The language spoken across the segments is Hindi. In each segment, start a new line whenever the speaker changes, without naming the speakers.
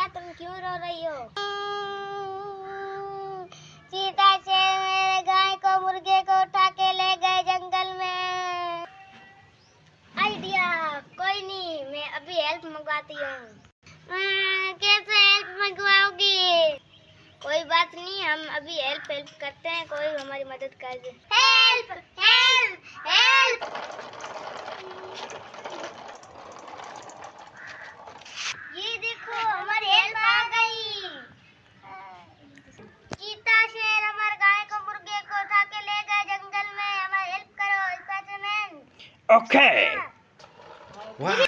भैया तुम क्यों रो रही हो? चीता शेर मेरे गाय को मुर्गे को उठा के ले गए जंगल में। आइडिया, कोई नहीं, मैं अभी हेल्प मंगवाती हूँ। कैसे हेल्प मंगवाओगी? कोई बात नहीं, हम अभी हेल्प करते हैं, कोई हमारी मदद कर दे। Help help help! ये देखो हमारी हेल्प आ गई। चीता शेर हमारे गाय को मुर्गे को उठा के ले गए जंगल में, हमारी हेल्प करो स्पाइडरमैन।
ओके।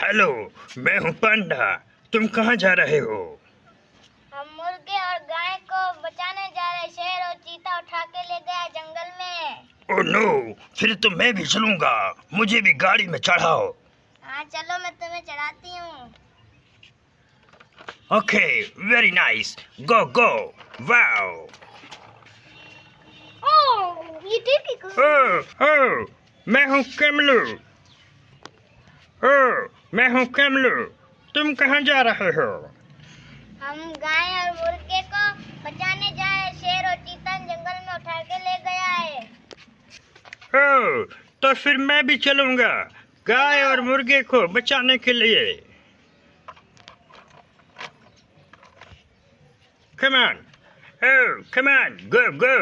हेलो, मैं हूँ पांडा। तुम कहाँ जा रहे हो?
हम मुर्गे और गाय को बचाने जा रहे। शेर और चीता उठा के ले गया जंगल में।
ओह नो, फिर तो मैं भी चलूंगा। मुझे भी गाड़ी में चढ़ाओ।
हाँ चलो, मैं तुम्हें चढ़ाती हूँ।
Okay, very nice. Go go. Wow.
Oh, ये ठीक है।
ओह, मैं हूँ कैमलू। ओह, मैं हूँ कैमलू। तुम कहाँ जा रहे हो?
हम गाय और मुर्गे को बचाने जा रहे। शेर और चीता जंगल में उठा के ले गया है।
ओह, तो फिर मैं भी चलूंगा गाय और मुर्गे को बचाने के लिए। Come on. Oh, come on. Go, go.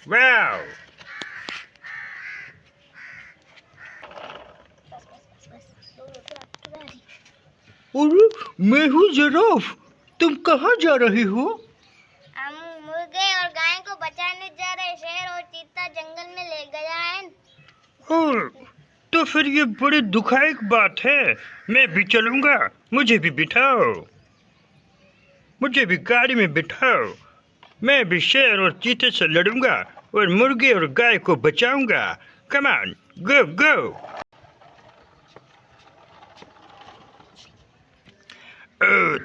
Wow. अरे, मैं हूँ जिराफ। तुम कहाँ जा रही हो?
हम मुर्गे और गाय को बचाने जा रहे। शेर और चीता जंगल में ले गया है।
ओह, तो फिर ये बड़ी दुखदायक बात है। मैं भी चलूंगा। मुझे भी बिठाओ। मुझे भी गाड़ी में बिठाओ। मैं भी शेर और चीते से लड़ूंगा और मुर्गे और गाय को बचाऊंगा। कम ऑन, गो गो।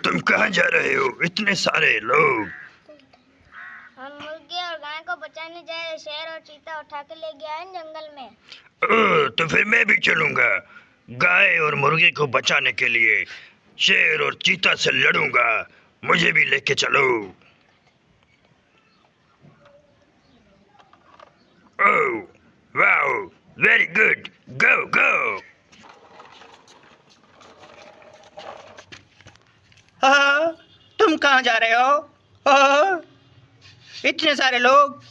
तुम कहाँ जा रहे हो? इतने सारे लोग।
हम मुर्गे और गाय को बचाने जा रहे। शेर और चीता उठा के ले गया है जंगल में।
तो फिर मैं भी चलूंगा गाय और मुर्गे को बचाने के लिए। शेर और चीता से लड़ूंगा। मुझे भी लेके चलो। ओह, वाओ, वेरी गुड। गो गो। तुम कहाँ जा रहे हो? इतने सारे लोग।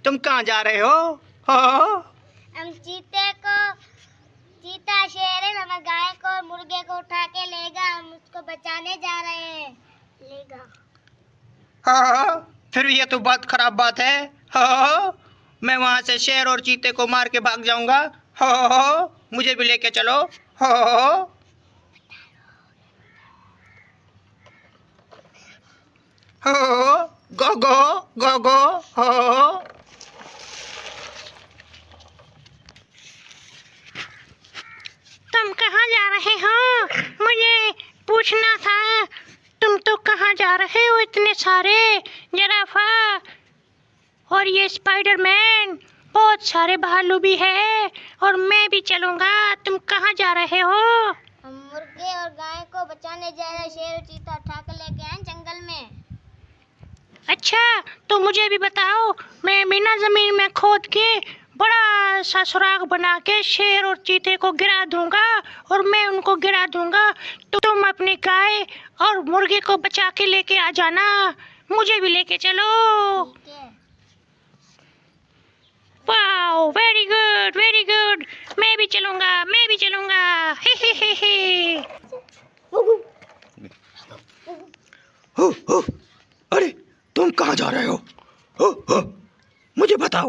तुम कहाँ जा रहे हो?
हम चीता शेर है, हमारे गाय को और मुर्गे को उठा के लेगा। हम उसको बचाने जा रहे हैं। लेगा।
फिर ये तो बहुत खराब बात है। मैं वहां से शेर और चीते को मार के भाग जाऊंगा। मुझे भी लेके चलो। गो गो गो गो।
तुम कहाँ जा रहे हो? मुझे पूछना था। तुम तो कहाँ जा रहे हो? इतने सारे जिराफा और ये स्पाइडरमैन, बहुत सारे भालू भी है और मैं भी चलूंगा। तुम कहाँ जा रहे हो?
हम मुर्गे और गाय को बचाने जा रहे। शेर और चीता उठा के ले गए हैं जंगल में।
अच्छा, तो मुझे भी बताओ। मैं बिना जमीन में खोद के बड़ा सा सुराग बना के शेर और चीते को गिरा दूंगा और मैं उनको गिरा दूंगा। तो तुम अपनी गाय और मुर्गे को बचा के लेके आ जाना। मुझे भी लेके चलो।
ठीक है।
Wow, very good very good. मैं भी चलूंगा, मैं भी चलूंगा। हे।
अरे, तुम कहाँ जा रहे हो? मुझे बताओ।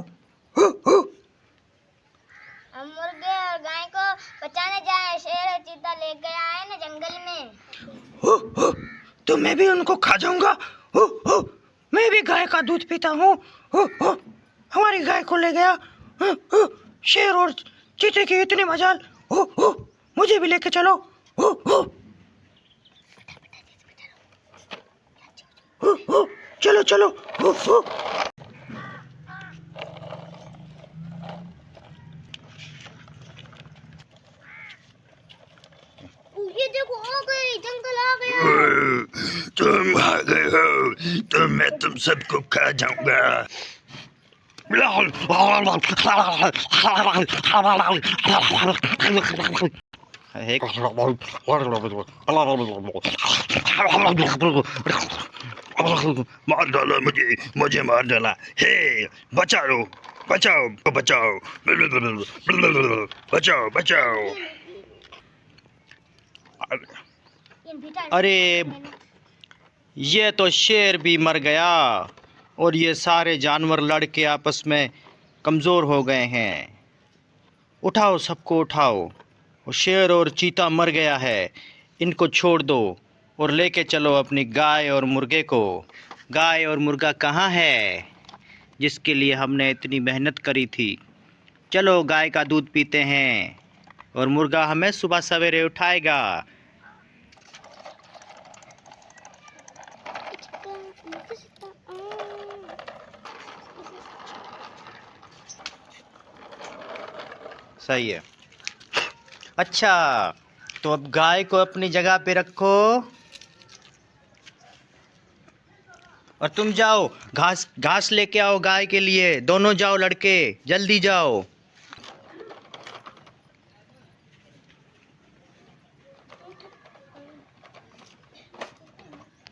हम मुर्गे और गाय को बचाने जा रहे। शेर और चीता ले गया है ना जंगल में।
तो मैं भी उनको खा जाऊंगा। मैं भी गाय का दूध पीता हूँ। हमारी गाय को ले गया शेर और चीते की इतनी मजाल। मुझे भी लेके चलो। चलो चलो।
ये देखो,
मैं तुम सबको खा जाऊंगा। मार डाला मुझे, मुझे मार डाला। हे बचाओ, बचाओ, बचाओ, बचाओ, बचाओ।
अरे ये तो शेर भी मर गया और ये सारे जानवर लड़ के आपस में कमज़ोर हो गए हैं। उठाओ, सबको उठाओ। वो शेर और चीता मर गया है, इनको छोड़ दो और लेके चलो अपनी गाय और मुर्गे को। गाय और मुर्गा कहाँ है जिसके लिए हमने इतनी मेहनत करी थी? चलो गाय का दूध पीते हैं और मुर्गा हमें सुबह सवेरे उठाएगा। सही है। अच्छा, तो अब गाय को अपनी जगह पे रखो और तुम जाओ घास घास लेके आओ गाय के लिए। दोनों जाओ लड़के, जल्दी जाओ।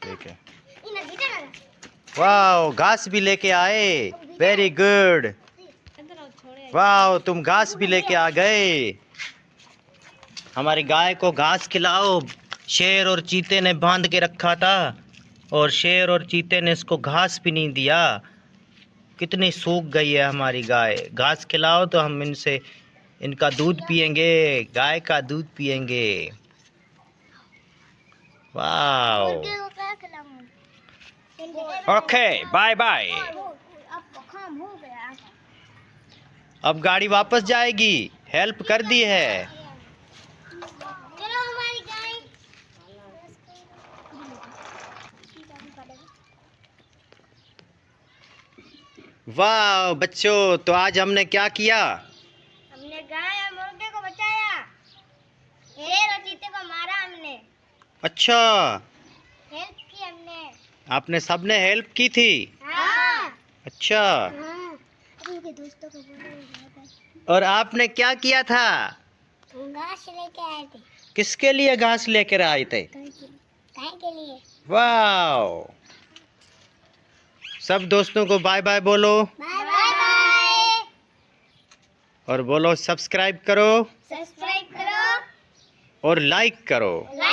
ठीक है। वाह, घास भी लेके आए। Very good. वाह, तुम घास भी लेके आ गए। हमारी गाय को घास खिलाओ। शेर और चीते ने बांध के रखा था और शेर और चीते ने इसको घास भी नहीं दिया। कितनी सूख गई है हमारी गाय। घास खिलाओ तो हम इनका दूध पिएंगे, गाय का दूध पिएंगे। वाह। Okay, bye bye. अब गाड़ी वापस जाएगी, हेल्प कर दी है।
चलो हमारी गाय।
वाह बच्चों, तो आज हमने क्या किया?
हमने गाय और मुर्गे को बचाया। शेर और चीते को मारा हमने।
अच्छा,
हेल्प की हमने।
आपने सबने हेल्प की थी?
हाँ।
अच्छा,
उनके दोस्तों को बोलो।
और आपने क्या किया था?
घास लेके आए थे।
किसके लिए घास लेकर आए थे?
गाय के लिए।
वाह। सब दोस्तों को बाय बाय बोलो
बाय बाय।
और बोलो सब्सक्राइब करो
सब्सक्राइब करो
और लाइक करो।
लाइक